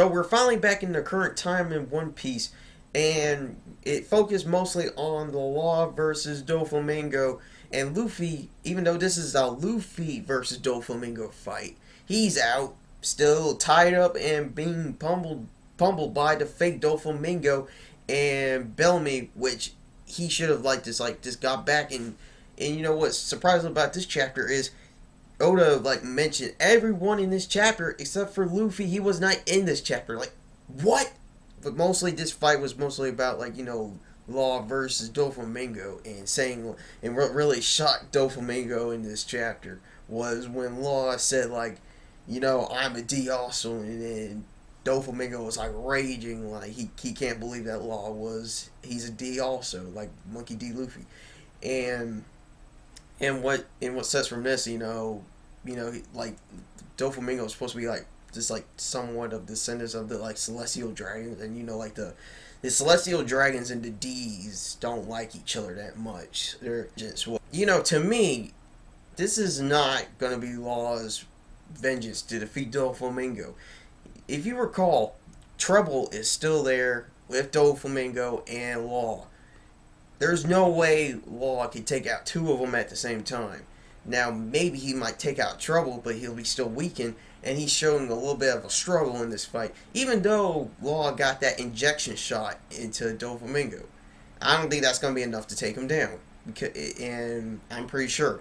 So we're finally back in the current time in One Piece, and it focused mostly on the Law versus Doflamingo and Luffy. Even though this is a Luffy versus Doflamingo fight, he's out, still tied up and being pummeled by the fake Doflamingo and Bellamy, which he should have just got back. And you know what's surprising about this chapter is Oda mentioned everyone in this chapter except for Luffy. He was not in this chapter. Like, what? But mostly this fight was mostly about Law versus Doflamingo, and what really shocked Doflamingo in this chapter was when Law said I'm a D also, and then Doflamingo was raging he can't believe that he's a D also, like Monkey D Luffy. And what sets from this, Doflamingo is supposed to be just somewhat of descendants of the celestial dragons, and the celestial dragons and the D's don't like each other that much. They're just to me, this is not gonna be Law's vengeance to defeat Doflamingo. If you recall, Trouble is still there with Doflamingo and Law. There's no way Law can take out two of them at the same time. Now, maybe he might take out Trouble, but he'll be still weakened, and he's showing a little bit of a struggle in this fight. Even though Law got that injection shot into Doflamingo, I don't think that's going to be enough to take him down. And I'm pretty sure.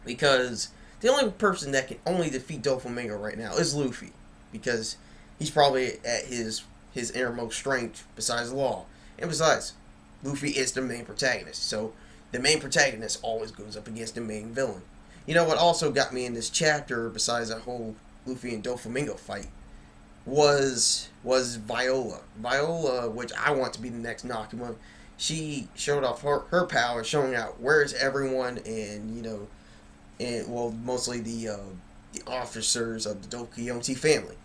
Because the only person that can only defeat Doflamingo right now is Luffy. Because he's probably at his innermost strength besides Law. And besides, Luffy is the main protagonist, so the main protagonist always goes up against the main villain. You know what also got me in this chapter, besides that whole Luffy and Doflamingo fight, was Viola. Viola, which I want to be the next Nakama. She showed off her power, showing out where's everyone, and mostly the officers of the Dokiyonti family.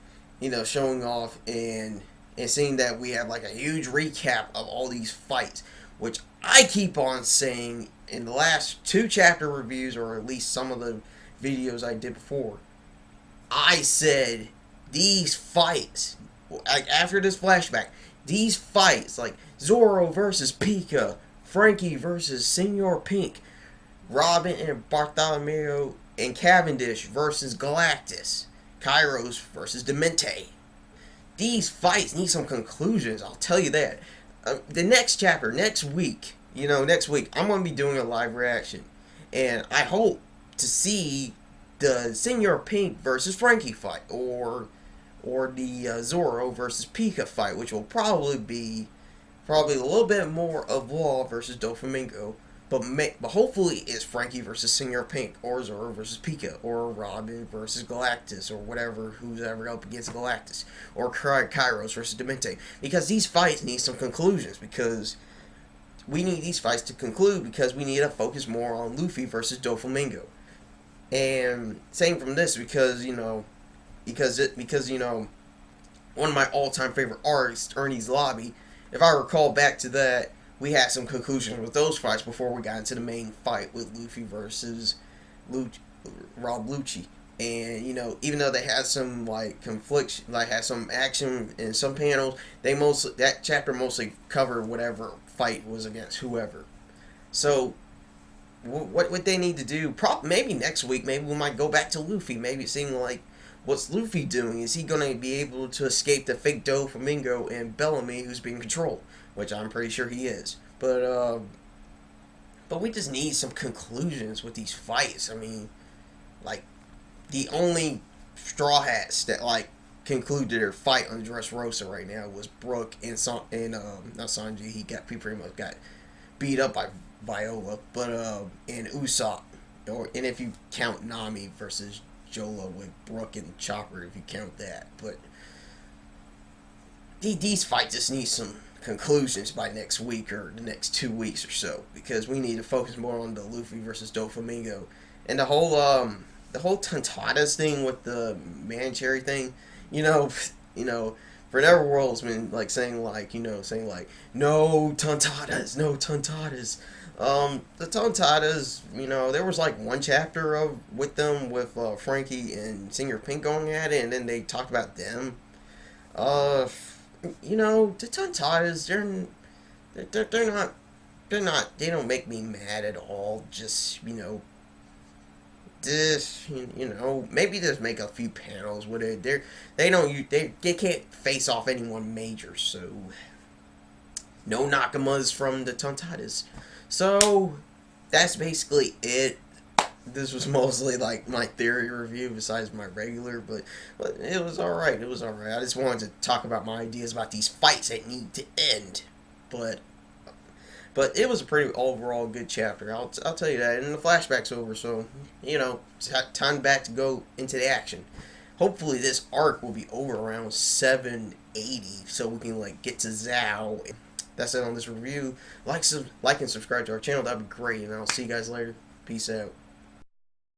Showing off and seeing that we have a huge recap of all these fights, which I keep on saying in the last two chapter reviews, or at least some of the videos I did before. I said these fights, after this flashback, these fights Zoro versus Pika, Frankie versus Senor Pink, Robin and Bartholomew and Cavendish versus Galactus, Kairos versus Demente. These fights need some conclusions, I'll tell you that. The next chapter, next week, I'm going to be doing a live reaction. And I hope to see the Senor Pink versus Frankie fight, or the Zoro versus Pika fight, which will probably be a little bit more of Law versus Doflamingo. But hopefully it's Frankie versus Senor Pink, or Zoro versus Pika, or Robin versus Galactus, or who's ever up against Galactus, or Kairos versus Demente. Because these fights need some conclusions, because we need these fights to conclude, because we need to focus more on Luffy versus Doflamingo. And saying from this, because one of my all-time favorite arcs, Ernie's Lobby, if I recall back to that, we had some conclusions with those fights before we got into the main fight with Luffy versus Rob Lucci. And even though they had some confliction, had some action in some panels, that chapter mostly covered whatever fight was against whoever. So what they need to do, maybe next week, maybe we might go back to Luffy. Maybe seeing what's Luffy doing? Is he going to be able to escape the fake Doflamingo and Bellamy, who's being controlled? Which I'm pretty sure he is. But we just need some conclusions with these fights. I mean, the only Straw Hats that concluded their fight on Dressrosa right now was Brook and not Sanji. He pretty much got beat up by Viola, but and Usopp, and if you count Nami versus Jola with Brook and Chopper, if you count that, but these fights just need some conclusions by next week or the next 2 weeks or so, because we need to focus more on the Luffy versus Doflamingo and the whole Tontadas thing with the Mancherry thing. For Neverworld's been saying no Tontadas, no Tontadas. The Tontadas, there was one chapter with Frankie and Senor Pink going at it, and then they talked about them. Uh, you know, the Tontadas, they don't make me mad at all. Just, you know, this, you know, maybe just make a few panels with it. They can't face off anyone major, so no Nakamas from the Tontadas. So that's basically it. This was mostly like my theory review besides my regular, but it was alright. It was alright. I just wanted to talk about my ideas about these fights that need to end. But it was a pretty overall good chapter. I'll tell you that. And the flashback's over, so you know, it's time back to go into the action. Hopefully this arc will be over around 780, so we can like get to Zhao. That's it on this review. Like and subscribe to our channel. That'd be great. And I'll see you guys later. Peace out.